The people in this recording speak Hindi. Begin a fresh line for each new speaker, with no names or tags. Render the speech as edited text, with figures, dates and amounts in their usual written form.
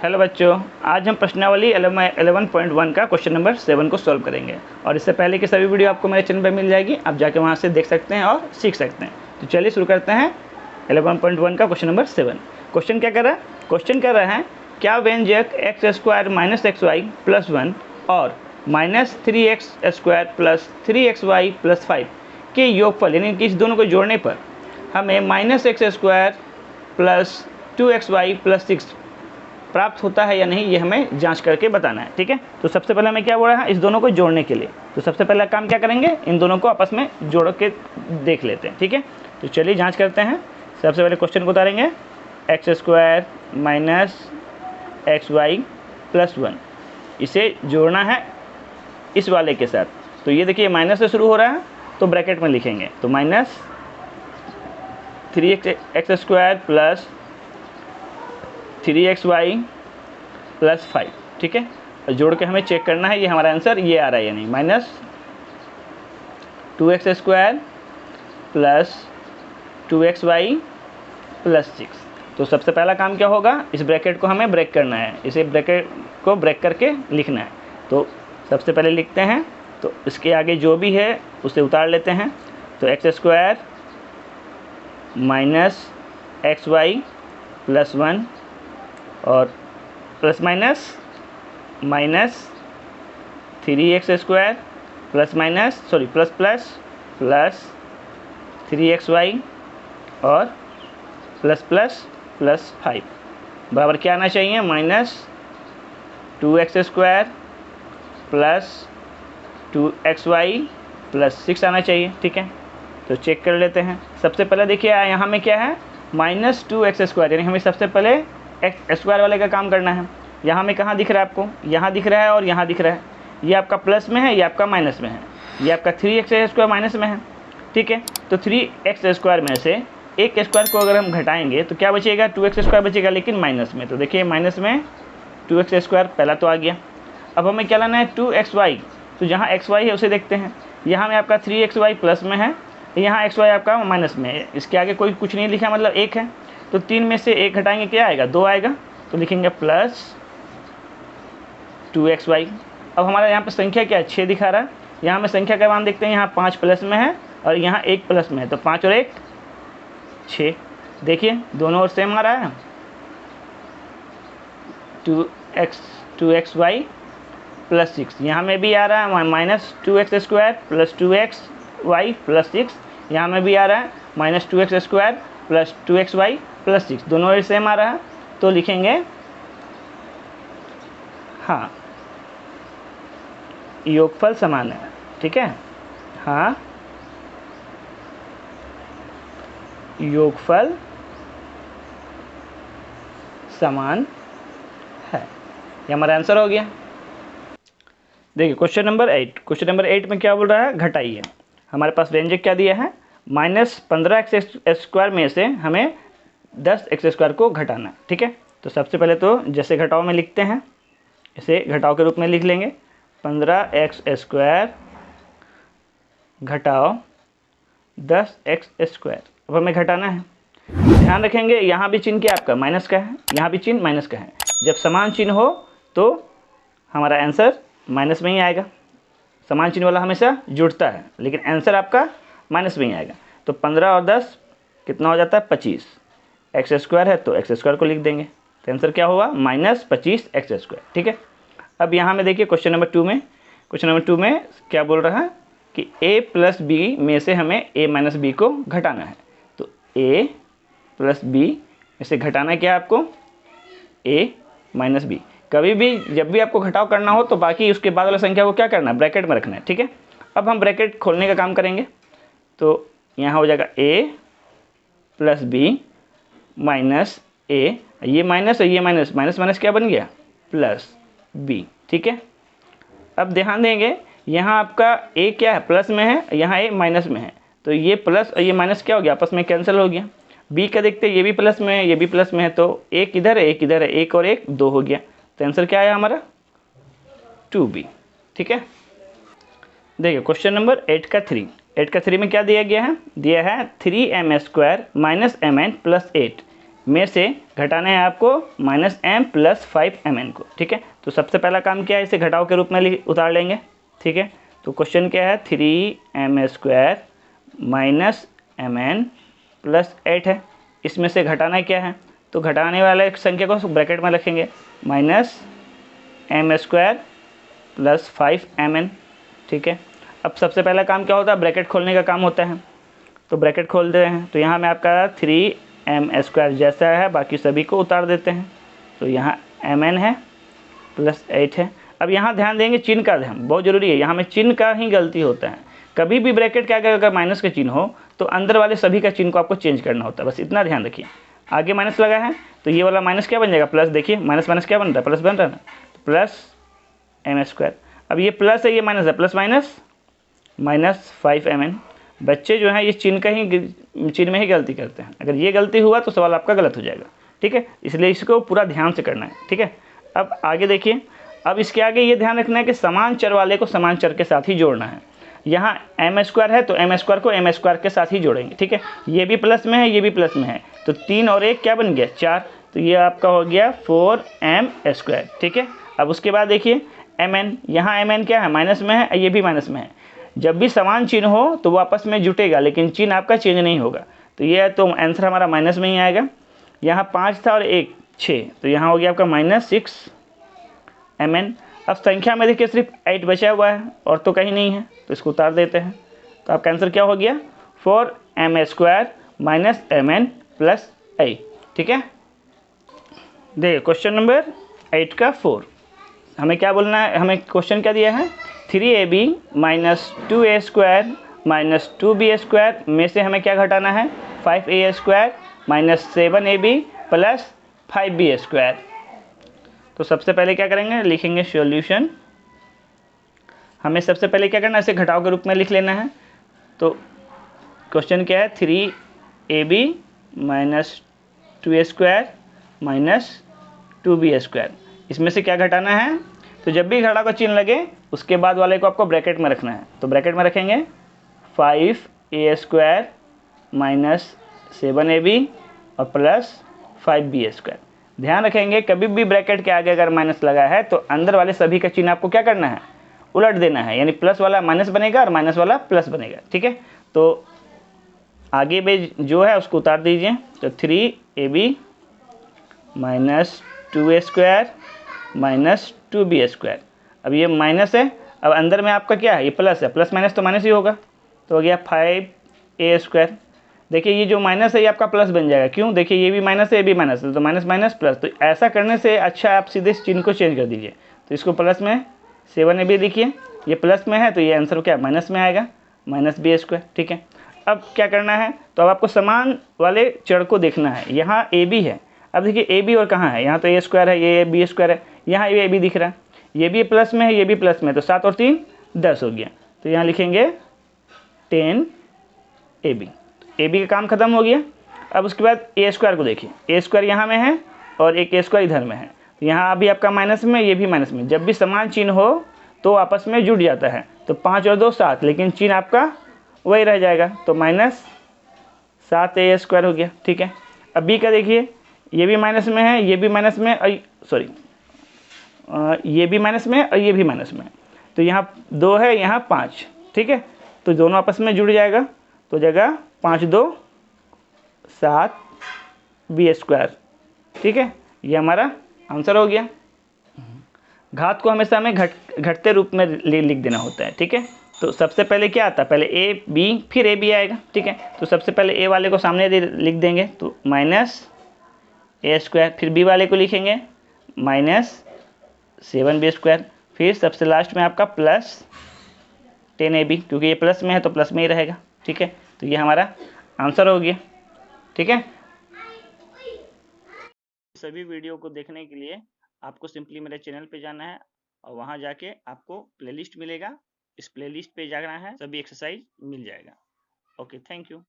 हेलो बच्चों, आज हम प्रश्नावली 11.1 का क्वेश्चन नंबर 7 को सॉल्व करेंगे। और इससे पहले की सभी वीडियो आपको मेरे चैनल पर मिल जाएगी, आप जाके वहाँ से देख सकते हैं और सीख सकते हैं। तो चलिए शुरू करते हैं 11.1 का क्वेश्चन नंबर 7। क्वेश्चन क्या कर रहा है? क्वेश्चन कर रहा है क्या व्यंजक x² - xy + 1 और -3x² + 3xy + 5 के योगफल यानी कि इस दोनों को जोड़ने पर हमें -x² + 2xy + 6 प्राप्त होता है या नहीं, ये हमें जांच करके बताना है। ठीक है, तो सबसे पहले हमें क्या बोला है? इस दोनों को जोड़ने के लिए। तो सबसे पहला काम क्या करेंगे? इन दोनों को आपस में जोड़ के देख लेते हैं। ठीक है, तो चलिए जांच करते हैं। सबसे पहले क्वेश्चन को उतारेंगे, x² - xy + 1, इसे जोड़ना है इस वाले के साथ। तो ये देखिए माइनस से शुरू हो रहा है, तो ब्रैकेट में लिखेंगे तो -3x² + 3xy + 5। ठीक है, और जोड़ के हमें चेक करना है ये हमारा आंसर ये आ रहा है या नहीं। -2x² + 2xy + 6। तो सबसे पहला काम क्या होगा? इस ब्रैकेट को हमें ब्रेक करना है, इसे ब्रैकेट को ब्रेक करके लिखना है। तो सबसे पहले लिखते हैं, तो इसके आगे जो भी है उसे उतार लेते हैं। तो x² - xy + 1 और plus minus -3x² plus 3xy और प्लस 5 बराबर क्या आना चाहिए? -2x² + 2xy + 6 आना चाहिए। ठीक है, तो चेक कर लेते हैं। सबसे पहले देखिए यहाँ में क्या है? -2x², यानी हमें सबसे पहले x² वाले का काम करना है। यहाँ में कहाँ दिख रहा है आपको? यहाँ दिख रहा है और यहाँ दिख रहा है। ये आपका प्लस में है, ये आपका माइनस में है। ये आपका 3x² माइनस में है। ठीक है, तो 3x² में से एक स्क्वायर को अगर हम घटाएंगे तो क्या बचेगा? 2x² बचेगा, लेकिन माइनस में। तो देखिए माइनस में 2x² पहला तो आ गया। अब हमें क्या लाना है? 2xy। तो जहाँ xy है उसे देखते हैं। यहाँ में आपका 3xy प्लस में है, यहाँ xy आपका माइनस में है। इसके आगे कोई कुछ नहीं लिखा, मतलब 1 है। तो 3 में से 1 घटाएंगे, क्या आएगा? 2 आएगा। तो लिखेंगे +2xy। अब हमारा यहाँ पर संख्या क्या है? 6 दिखा रहा है। यहाँ में संख्या का मान देखते हैं, यहाँ 5 प्लस में है और यहाँ 1 प्लस में है। तो 5 और 1 6। देखिए दोनों ओर सेम आ रहा है। 2xy + 6 यहाँ में भी आ रहा है, -2x² + 2xy + 6 यहाँ में भी आ रहा है, -2x² + 2xy + 6 दोनों ओर सेम आ रहा है। तो लिखेंगे हाँ, योगफल समान है। ठीक है, हाँ योगफल समान है। ये हमारा आंसर हो गया। देखिए क्वेश्चन नंबर 8। क्वेश्चन नंबर 8 में क्या बोल रहा है? घटाइए। हमारे पास व्यंजक क्या दिया है? -15x² में से हमें 10x² को घटाना। ठीक है, तो सबसे पहले तो जैसे घटाओ में लिखते हैं, इसे घटाओ के रूप में लिख लेंगे। 15x² घटाओ 10x²। अब हमें घटाना है। ध्यान रखेंगे यहाँ भी चिन्ह क्या आपका? माइनस का है, यहाँ भी चिन्ह माइनस का है। जब समान चिन्ह हो तो हमारा आंसर माइनस में ही आएगा। समान चिन्ह वाला हमेशा जुड़ता है, लेकिन आंसर आपका माइनस में ही आएगा। तो 15 और 10 कितना हो जाता है? 25। x² है तो x² को लिख देंगे, तो आंसर क्या होगा? -25x²। ठीक है, अब यहाँ में देखिए क्वेश्चन नंबर 2 में। क्वेश्चन नंबर 2 में क्या बोल रहा है कि a + b में से हमें a - b को घटाना है। तो a + b में से घटाना क्या है आपको? a - b। कभी भी जब भी आपको घटाव करना हो तो बाकी उसके बाद वाला संख्या को क्या करना है? ब्रैकेट में रखना है। ठीक है, अब हम ब्रैकेट खोलने का काम करेंगे। तो यहाँ हो जाएगा a + b माइनस a, ये माइनस और ये माइनस, माइनस क्या बन गया? +b। ठीक है, अब ध्यान देंगे यहाँ आपका a क्या है? प्लस में है, यहाँ a माइनस में है। तो ये प्लस और ये माइनस क्या हो गया? आपस में कैंसिल हो गया। b का देखते हैं, ये भी प्लस में है, ये भी प्लस में है। तो एक इधर है, एक इधर है, 1 और 1 2 हो गया। तो आंसर क्या आया हमारा? 2b। ठीक है, देखिए क्वेश्चन नंबर 8 का 3। 8 का 3 में क्या दिया गया है? दिया है 3m² - mn + 8 में से घटाना है आपको -m + 5mn को, ठीक है। तो सबसे पहला काम क्या है, इसे घटाव के रूप में उतार लेंगे, ठीक है। तो क्वेश्चन क्या है, 3m² -mn + 8 है। इसमें से घटाना क्या है, तो घटाने वाले संख्या को ब्रैकेट में रखेंगे, -m² + 5mn, ठीक है। अब सबसे पहला काम क्या होता है, ब्रैकेट खोलने का काम होता है। तो ब्रैकेट खोल दे रहे हैं, तो यहाँ में आपका 3m² जैसा है, बाकी सभी को उतार देते हैं। तो यहाँ mn है +8 है। अब यहाँ ध्यान देंगे, चिन्ह का ध्यान बहुत जरूरी है, यहाँ में चिन्ह का ही गलती होता है। कभी भी ब्रैकेट के आगे अगर माइनस का चिन्ह हो तो अंदर वाले सभी का चिन्ह को आपको चेंज करना होता है, बस इतना ध्यान रखिए। आगे माइनस लगा है तो ये वाला माइनस क्या बन जाएगा, प्लस। देखिए माइनस माइनस क्या बन रहा है, प्लस बन रहा है ना, +m²। अब ये प्लस है, ये माइनस है, प्लस माइनस -5mn। बच्चे जो हैं ये चिन्ह में ही गलती करते हैं, अगर ये गलती हुआ तो सवाल आपका गलत हो जाएगा, ठीक है। इसलिए इसको पूरा ध्यान से करना है, ठीक है। अब आगे देखिए, अब इसके आगे ये ध्यान रखना है कि समान चर वाले को समान चर के साथ ही जोड़ना है। यहाँ m² है तो m² को m² के साथ ही जोड़ेंगे, ठीक है। ये भी प्लस में है, ये भी प्लस में है, तो 3 और 1 क्या बन गया, 4। तो ये आपका हो गया 4m², ठीक है। अब उसके बाद देखिए mn, यहाँ mn क्या है, माइनस में है, ये भी माइनस में है। जब भी समान चिन्ह हो तो वो आपस में जुटेगा, लेकिन चिन्ह आपका चेंज नहीं होगा। तो ये है, तो आंसर हमारा माइनस में ही आएगा। यहाँ 5 था और 1 6, तो यहाँ हो गया आपका -6mn। अब संख्या में देखिए सिर्फ 8 बचा हुआ है और तो कहीं नहीं है, तो इसको उतार देते हैं। तो आपका आंसर क्या हो गया, 4m² -mn + 8, ठीक है। देखिए क्वेश्चन नंबर 8 का 4 हमें क्या बोलना है, हमें क्वेश्चन क्या दिया है, 3ab - 2a² - 2b² में से हमें क्या घटाना है, 5a² - 7ab + 5b²। तो सबसे पहले क्या करेंगे, लिखेंगे सॉल्यूशन। हमें सबसे पहले क्या करना है, इसे घटाव के रूप में लिख लेना है। तो क्वेश्चन क्या है, 3ab - 2a² - 2b²। इसमें से क्या घटाना है, तो जब भी घटाव का चिन्ह लगे उसके बाद वाले को आपको ब्रैकेट में रखना है। तो ब्रैकेट में रखेंगे 5a² - 7ab और +5b²। ध्यान रखेंगे कभी भी ब्रैकेट के आगे अगर माइनस लगा है तो अंदर वाले सभी का चिन्ह आपको क्या करना है, उलट देना है, यानी प्लस वाला माइनस बनेगा और माइनस वाला प्लस बनेगा, ठीक है। तो आगे भी जो है उसको उतार दीजिए। तो 3ab - 2a² - 2b²। अब ये माइनस है, अब अंदर में आपका क्या है, ये प्लस है, प्लस माइनस तो माइनस ही होगा, तो हो गया 5a²। देखिए ये जो माइनस है ये आपका प्लस बन जाएगा, क्यों, देखिए ये भी माइनस है, ये भी माइनस है, तो माइनस माइनस प्लस। तो ऐसा करने से अच्छा आप सीधे इस चिन्ह को चेंज कर दीजिए। तो इसको प्लस में 7ab लिखिए, ये प्लस में है तो ये आंसर क्या माइनस में आएगा, -b², ठीक है। अब क्या करना है, तो अब आपको समान वाले चर को देखना है। यहाँ ab है, अब देखिए ab और कहाँ है, यहाँ तो a² है, ये b² है, यहाँ ये ab दिख रहा है, ये भी प्लस में है, ये भी प्लस में, तो 7 और 3 10 हो गया। तो यहाँ लिखेंगे 10ab। ab का काम खत्म हो गया। अब उसके बाद a² को देखिए, a² यहाँ में है और एक a² इधर में है, तो यहाँ अभी आपका माइनस में, ये भी माइनस में। जब भी समान चिन्ह हो तो आपस में जुड़ जाता है, तो 5 और 2 7, लेकिन चिन्ह आपका वही रह जाएगा, तो -7a² हो गया, ठीक है। अब b का देखिए, ये भी माइनस में है, ये भी माइनस में, सॉरी ये भी माइनस में और ये भी माइनस में, तो यहाँ 2 है, यहाँ 5, ठीक है। तो दोनों आपस में जुड़ जाएगा, तो जगह 5 2 7b², ठीक है। ये हमारा आंसर हो गया। घात को हमेशा हमें घटते रूप में लिख देना होता है, ठीक है। तो सबसे पहले क्या आता है, पहले a b फिर a b आएगा, ठीक है। तो सबसे पहले a वाले को सामने लिख देंगे, तो -a², फिर b वाले को लिखेंगे -7b², फिर सबसे लास्ट में आपका +10ab, क्योंकि ये प्लस में है तो प्लस में ही रहेगा, ठीक है। तो ये हमारा आंसर हो गया, ठीक है। सभी वीडियो को देखने के लिए आपको सिंपली मेरे चैनल पे जाना है और वहाँ जाके आपको प्लेलिस्ट मिलेगा, इस प्लेलिस्ट पे जाना है, सभी एक्सरसाइज मिल जाएगा। Okay, thank you.